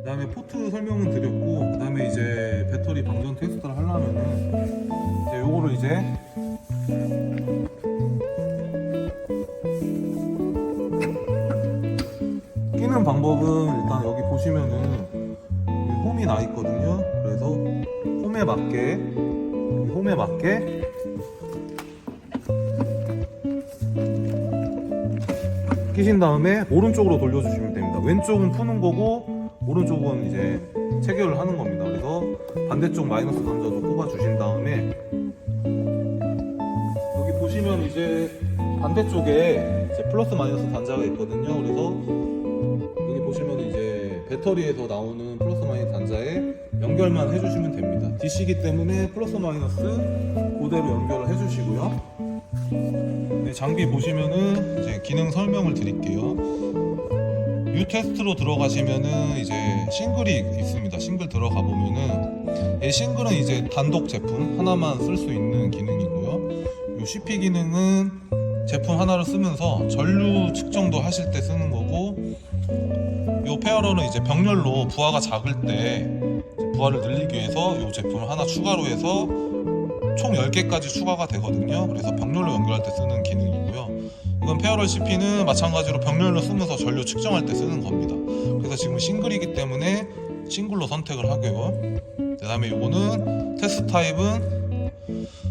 다음에 포트 설명은 드렸고, 그 다음에 이제 배터리 방전 테스트를 하려면은 이제 요거를 이제 끼는 방법은 일단 여기 보시면은 홈이 나 있거든요. 그래서 홈에 맞게 끼신 다음에 오른쪽으로 돌려주시면 됩니다. 왼쪽은 푸는 거고 오른쪽은 이제 체결을 하는 겁니다. 그래서 반대쪽 마이너스 단자도 꼽아 주신 다음에 여기 보시면 이제 반대쪽에 이제 플러스 마이너스 단자가 있거든요. 그래서 여기 보시면 이제 배터리에서 나오는 플러스 마이너스 단자에 연결만 해주시면 됩니다. DC이기 때문에 플러스 마이너스 그대로 연결을 해주시고요. 네, 장비 보시면은 이제 기능 설명을 드릴게요. U 테스트로 들어가시면은 이제 싱글이 있습니다. 싱글 들어가 보면은 이 싱글은 이제 단독 제품 하나만 쓸 수 있는 기능이고요. 요 CP 기능은 제품 하나를 쓰면서 전류 측정도 하실 때 쓰는 거고, 요 페어러는 이제 병렬로 부하가 작을 때 부하를 늘리기 위해서 요 제품을 하나 추가로 해서 총 10개까지 추가가 되거든요. 그래서 병렬로 연결할 때 쓰는 기능이고요. 이건 페어럴 CP는 마찬가지로 병렬로 쓰면서 전류 측정할 때 쓰는 겁니다. 그래서 지금 싱글이기 때문에 싱글로 선택을 하고요. 그 다음에 요거는 테스트 타입은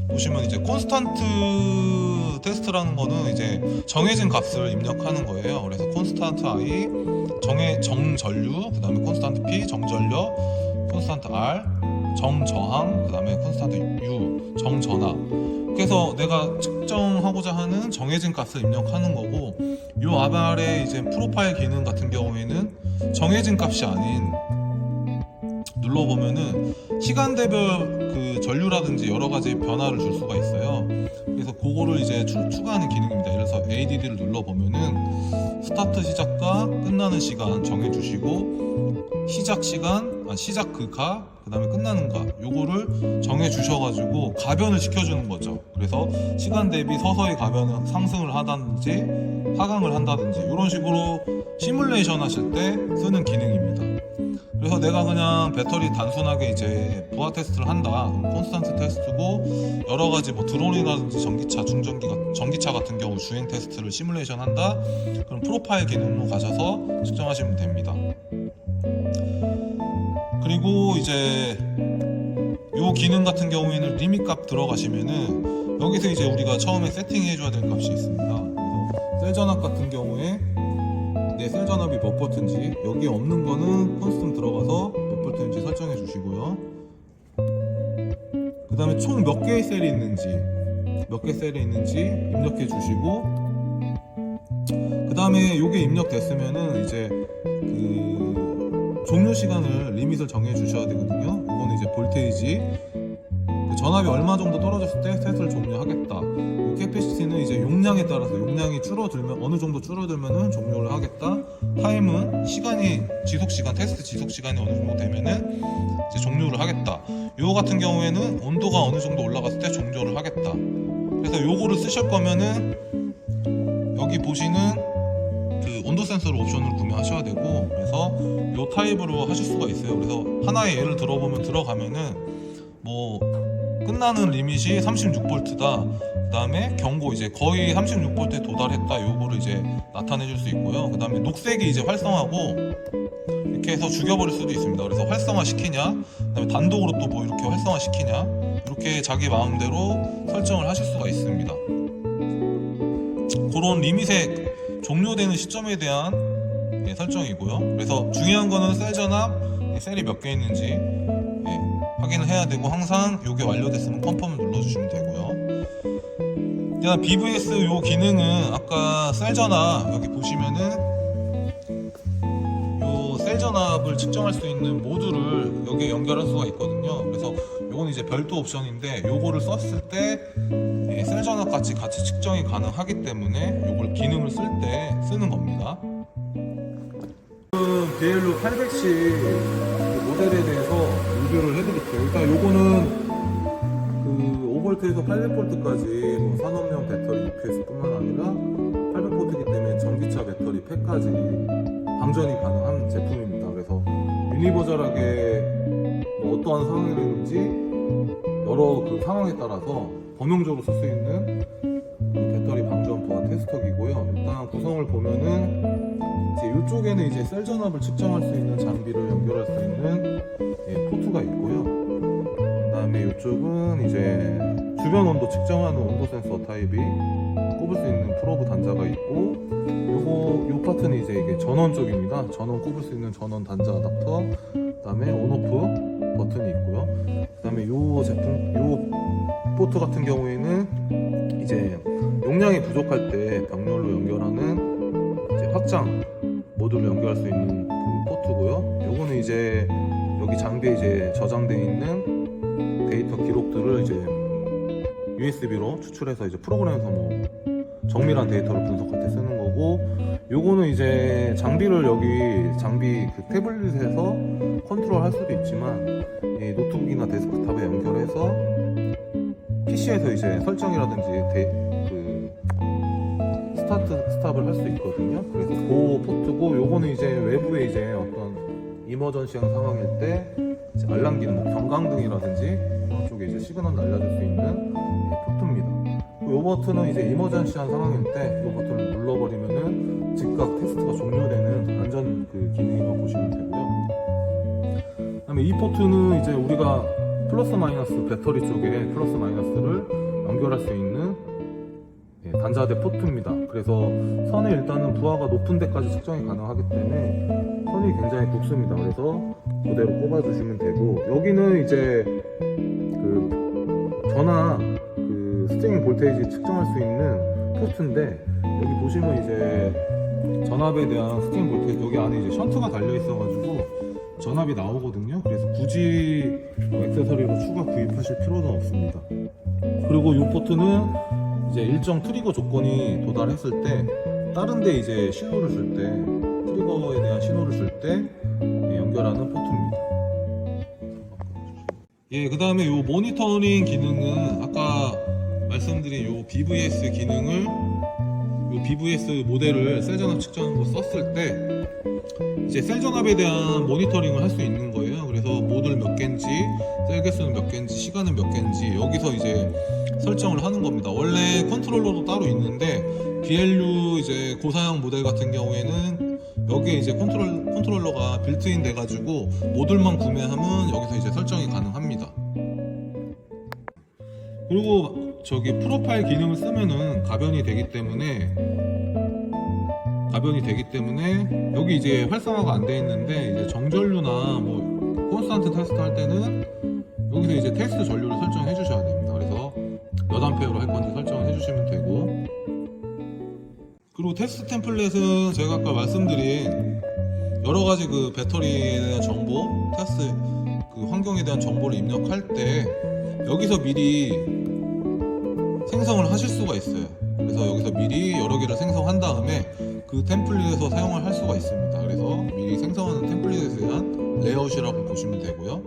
보시면 이제 콘스탄트 테스트라는 거는 이제 정해진 값을 입력하는 거예요. 그래서 콘스탄트 I 정전류, 그 다음에 콘스탄트 P 정전력, 콘스탄트 R 정저항, 그 다음에 콘스탄트 U 정전압. 그래서 내가 측정하고자 하는 정해진 값을 입력하는 거고, 요 아래 이제 프로파일 기능 같은 경우에는 정해진 값이 아닌, 눌러보면은 시간대별 그 전류라든지 여러 가지 변화를 줄 수가 있어요. 그래서 그거를 이제 추가하는 기능입니다. 예를 들어서 ADD를 눌러보면은 스타트 시작과 끝나는 시간 정해주시고, 시작 시간, 시작 가, 그 다음에 끝나는 가, 요거를 정해 주셔가지고 가변을 시켜주는 거죠. 그래서 시간 대비 서서히 가변을 상승을 하다든지 하강을 한다든지 이런 식으로 시뮬레이션 하실 때 쓰는 기능입니다. 그래서 내가 그냥 배터리 단순하게 이제 부하 테스트를 한다, 그럼 콘스탄트 테스트고, 여러 가지 뭐 드론이라든지 전기차, 전기차 같은 경우 주행 테스트를 시뮬레이션 한다, 그럼 프로파일 기능으로 가셔서 측정하시면 됩니다. 그리고 이제 요 기능 같은 경우에는 리밋 값 들어가시면은 여기서 이제 우리가 처음에 세팅해 줘야 될 값이 있습니다. 그래서 셀 전압 같은 경우에 내 셀 전압이 몇 볼트인지, 여기에 없는 거는 콘스텀 들어가서 몇 볼트인지 설정해 주시고요. 그 다음에 총 몇 개의 셀이 있는지 입력해 주시고, 그 다음에 요게 입력됐으면은 이제 그 종료 시간을 리밋을 정해 주셔야 되거든요. 이거는 이제 볼테이지, 그 전압이 얼마 정도 떨어졌을 때 테스트를 종료하겠다. 캐패시티는 이제 용량에 따라서 용량이 줄어들면, 어느 정도 줄어들면은 종료를 하겠다. 타임은 테스트 지속 시간이 어느 정도 되면은 이제 종료를 하겠다. 요거 같은 경우에는 온도가 어느 정도 올라갔을 때 종료를 하겠다. 그래서 요거를 쓰실 거면은 여기 보시는 그 온도 센서를 옵션을 구매하셔야 되고, 그래서 요 타입으로 하실 수가 있어요. 그래서 하나의 예를 들어가면은 뭐 끝나는 리밋이 36V다. 그 다음에 경고 이제 거의 36V에 도달했다. 요거를 이제 나타내 줄 수 있고요. 그 다음에 녹색이 이제 활성화고, 이렇게 해서 죽여버릴 수도 있습니다. 그래서 활성화 시키냐, 그 다음에 단독으로 또 뭐 이렇게 활성화 시키냐, 이렇게 자기 마음대로 설정을 하실 수가 있습니다. 그런 리밋의 종료되는 시점에 대한 설정이고요. 그래서 중요한 거는 셀 전압, 셀이 몇 개 있는지 확인을 해야 되고, 항상 이게 완료됐으면 컨펌을 눌러주시면 되고요. 그다음 BVS 요 기능은 아까 셀 전압 여기 보시면은 요 셀 전압을 측정할 수 있는 모듈을 여기에 연결할 수가 있거든요. 그래서 요건 이제 별도 옵션인데, 요거를 썼을 때 셀 전압 같이 측정이 가능하기 때문에 요걸 기능을 쓸 때 쓰는 겁니다. BLU 800C 모델에 대해서 리뷰를 해드릴게요. 일단 요거는 그 5V에서 800V까지 뭐 산업용 배터리 UPS뿐만 아니라 800V이기 때문에 전기차 배터리 팩까지 방전이 가능한 제품입니다. 그래서 유니버절하게 뭐 어떠한 상황이든지 여러 그 상황에 따라서 범용적으로 쓸 수 있는 그 배터리 방전포와 테스터기고요. 일단 구성을 보면은 이제 이쪽에는 이제 셀 전압을 측정할 수 있는 장비를 연결할 수 있는 포트가 있고요. 그다음에 이쪽은 이제 주변 온도 측정하는 온도 센서 타입이 꼽을 수 있는 프로브 단자가 있고, 요 파트는 이제 이게 전원 쪽입니다. 전원 꼽을 수 있는 전원 단자 어댑터, 그다음에 온오프 버튼이 있고요. 그다음에 요 제품 요 포트 같은 경우에는 이제 용량이 부족할 때 병렬로 연결하는 이제 확장 모듈을 연결할 수 있는 그 포트고요. 요거는 이제 여기 장비에 이제 저장되어 있는 데이터 기록들을 이제 USB로 추출해서 이제 프로그램에서 뭐 정밀한 데이터를 분석할 때 쓰는 거고, 요거는 이제 장비를 여기 장비 그 태블릿에서 컨트롤 할 수도 있지만 이 노트북이나 데스크탑에 연결해서 PC에서 이제 설정이라든지 그 스타트 스탑을 할 수 있거든요. 그래서 그 포트고, 요거는 이제 외부에 이제 어떤 이머전시한 상황일 때 이제 알람 기능, 뭐 경광등이라든지 그런 쪽에 이제 시그널 날려줄 수 있는 포트입니다. 이 버튼은 이제 이머전시한 상황일 때 이 버튼을 눌러버리면은 즉각 테스트가 종료되는 안전 그 기능이라고 보시면 되고요. 그다음에 이 포트는 이제 우리가 플러스 마이너스 배터리 쪽에 플러스 마이너스를 연결할 수 있는 단자대 포트입니다. 그래서 선이 일단은 부하가 높은 데까지 측정이 가능하기 때문에 선이 굉장히 굵습니다. 그래서 그대로 꼽아주시면 되고, 여기는 이제 그 전화 그 스트링 볼테이지 측정할 수 있는 포트인데, 여기 보시면 이제 전압에 대한 스트링 볼테이지, 여기 안에 이제 션트가 달려 있어가지고 전압이 나오거든요. 그래서 굳이 액세서리로 추가 구입하실 필요는 없습니다. 그리고 이 포트는 이제 일정 트리거 조건이 도달했을 때 다른 데 이제 신호를 줄 때, 트리거에 대한 신호를 줄 때 연결하는 포트입니다. 그 다음에 이 모니터링 기능은 아까 말씀드린 이 BVS 기능을, 이 BVS 모델을 셀 전압 측정으로 썼을 때 이제 셀 전압에 대한 모니터링을 할 수 있는 거예요. 그래서 모듈 몇 개인지, 셀 개수는 몇 개인지, 시간은 몇 개인지 여기서 이제 설정을 하는 겁니다. 원래 컨트롤러도 따로 있는데 BLU 이제 고사양 모델 같은 경우에는 여기에 이제 컨트롤러가 빌트인 돼가지고 모듈만 구매하면 여기서 이제 설정이 가능합니다. 그리고 저기 프로파일 기능을 쓰면은 가변이 되기 때문에 여기 이제 활성화가 안 돼 있는데, 이제 정전류나 뭐 콘스탄트 테스트 할 때는 여기서 이제 테스트 전류를 설정해 주셔야 됩니다. 그래서 몇 암페어로 할 건지 설정을 해 주시면 되고, 그리고 테스트 템플릿은 제가 아까 말씀드린 여러 가지 그 배터리에 대한 정보, 테스트 그 환경에 대한 정보를 입력할 때 여기서 미리 생성을 하실 수가 있어요. 그래서 여기서 미리 여러 개를 생성한 다음에 그 템플릿에서 사용을 할 수가 있습니다. 그래서 미리 생성하는 템플릿에 대한 레이아웃이라고 보시면 되고요.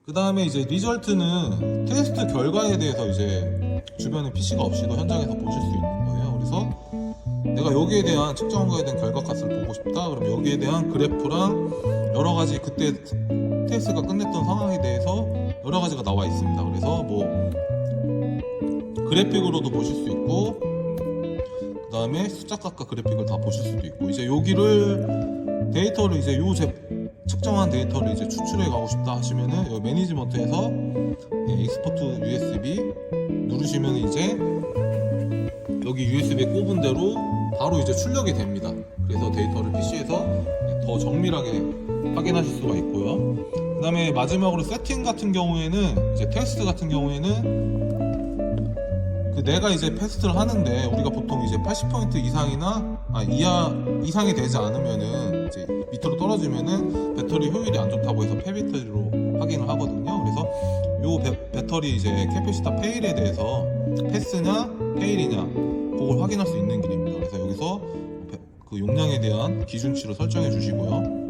그 다음에 이제 리절트는 테스트 결과에 대해서 이제 주변에 PC가 없이도 현장에서 보실 수 있는 거예요. 그래서 내가 여기에 대한 측정한 거에 대한 결과값을 보고 싶다, 그럼 여기에 대한 그래프랑 여러 가지 그때 테스트가 끝냈던 상황에 대해서 여러 가지가 나와 있습니다. 그래서 뭐 그래픽으로도 보실 수 있고, 그 다음에 숫자값과 그래픽을 다 보실 수도 있고, 이제 여기를 데이터를 이제 측정한 데이터를 이제 추출해 가고 싶다 하시면은 여기 매니지먼트에서 익스포트 USB 누르시면 이제 여기 USB에 꼽은 대로 바로 이제 출력이 됩니다. 그래서 데이터를 PC에서 더 정밀하게 확인하실 수가 있고요. 그 다음에 마지막으로 세팅 같은 경우에는 이제 테스트 같은 경우에는 그 내가 이제 테스트를 하는데 우리가 보통 이제 80포인트 이상이나 이상이 되지 않으면은 이제 밑으로 떨어지면은 배터리 효율이 안 좋다고 해서 폐배터리로 확인을 하거든요. 그래서 요 배터리 이제 캐패시터 페일에 대해서 패스냐 페일이냐 그걸 확인할 수 있는 길입니다. 그래서 여기서 그 용량에 대한 기준치를 설정해 주시고요.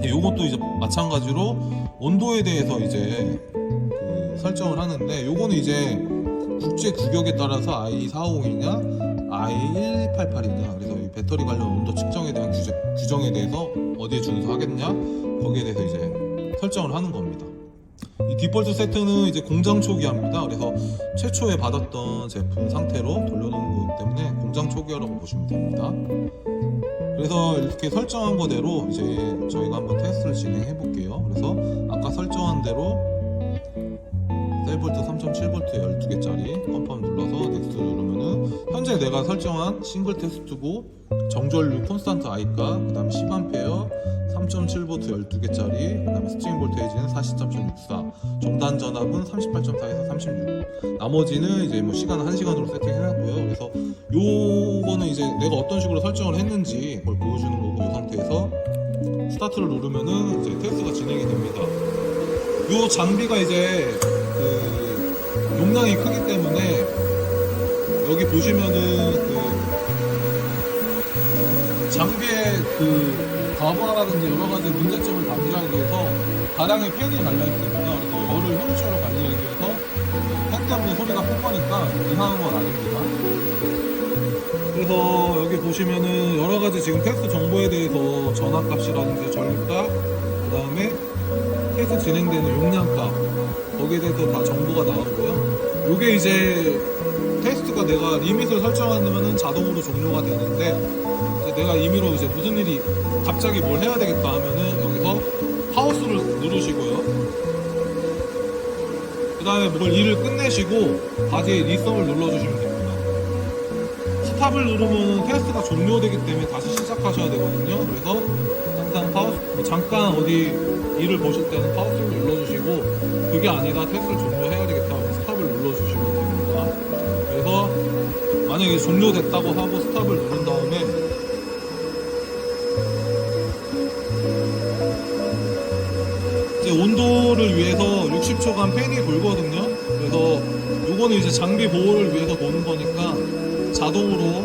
요것도 이제 마찬가지로 온도에 대해서 이제 설정을 하는데, 요거는 이제 국제 규격에 따라서 i450이냐 I188입니다. 그래서 이 배터리 관련 온도 측정에 대한 규정에 대해서 어디에 준수하겠냐 거기에 대해서 이제 설정을 하는 겁니다. 이 디폴트 세트는 이제 공장 초기화입니다. 그래서 최초에 받았던 제품 상태로 돌려놓는 거기 때문에 공장 초기화라고 보시면 됩니다. 그래서 이렇게 설정한 거대로 이제 저희가 한번 테스트를 진행해 볼게요. 그래서 아까 설정한 대로 셀볼트 3.7V 12개짜리 컴펌 눌러서 넥스트 누르면은 현재 내가 설정한 싱글 테스트고 정전류 콘스탄트 I가 그 다음에 10A 3.7V 12개짜리 그 다음에 스트링 볼테이지는 40.64 정단 전압은 38.4에서 36 나머지는 이제 뭐 시간 1시간으로 세팅해놨고요. 그래서 요거는 이제 내가 어떤 식으로 설정을 했는지 그걸 보여주는 거고 이 상태에서 스타트를 누르면은 이제 테스트가 진행이 됩니다. 요 장비가 이제 그 용량이 크기 때문에 여기 보시면은 그 장비의 그 과부하라든지 여러 가지 문제점을 방지하기 위해서 다량의 팬이 달려 있습니다. 그래서 열을 효율적으로 관리하기 위해서 팬 때문에 소리가 큰 거니까 이상한 건 아닙니다. 그래서 여기 보시면은 여러 가지 지금 테스트 정보에 대해서 전압값이라든지 전류값, 그 다음에 테스트 진행되는 용량값 거기에 대해서 다 정보가 나오고요. 요게 이제 테스트가 내가 리밋을 설정하면은 자동으로 종료가 되는데 이제 내가 임의로 이제 무슨 일이 갑자기 뭘 해야 되겠다 하면은 여기서 파우스를 누르시고요. 그 다음에 뭘 일을 끝내시고 바지에 리썸을 눌러주시면 됩니다. 스탑을 누르면 테스트가 종료되기 때문에 다시 시작하셔야 되거든요. 그래서 항상 파우스, 잠깐 어디 일을 보실 때는 파우스를 눌러주시고 그게 아니다 테스트를 종료해야 되겠다 하면 스탑을 눌러주시면 됩니다. 그래서 만약에 종료됐다고 하고 스탑을 누른 다음에 이제 온도를 위해서 60초간 팬이 돌거든요. 그래서 요거는 이제 장비 보호를 위해서 도는 거니까 자동으로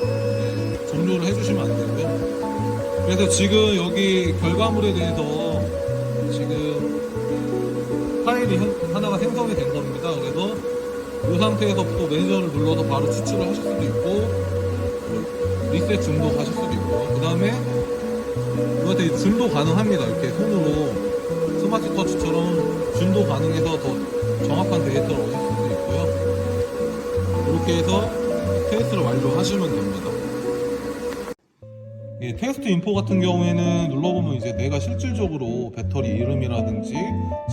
종료를 해주시면 안 되고요. 그래서 지금 여기 결과물에 대해서 지금 파일이 하나가 생성이 된 겁니다. 그래서 이 상태에서 또 매니저를 눌러서 바로 추출을 하실 수도 있고 리셋 줌도 하실 수도 있고 그 다음에 이거 줌도 가능합니다. 이렇게 손으로 스마트 터치처럼 줌도 가능해서 더 정확한 데이터를 얻을 수도 있고요. 이렇게 해서 테스트를 완료하시면 됩니다. 테스트 인포 같은 경우에는 눌러보면 이제 내가 실질적으로 배터리 이름이라든지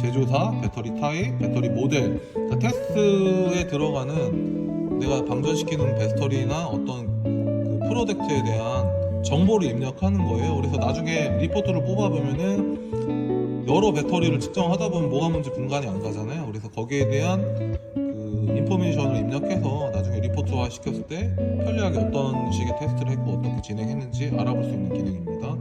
제조사, 배터리 타입, 배터리 모델, 그러니까 테스트에 들어가는 내가 방전시키는 배터리나 어떤 그 프로덕트에 대한 정보를 입력하는 거예요. 그래서 나중에 리포트를 뽑아보면은 여러 배터리를 측정하다 보면 뭐가 뭔지 분간이 안 가잖아요. 그래서 거기에 대한 그 인포메이션을 입력해서 나중에 리포트화 시켰을 때 편리하게 어떤 식의 테스트를 했고 어떻게 진행했는지 알아볼 수 있는 기능입니다.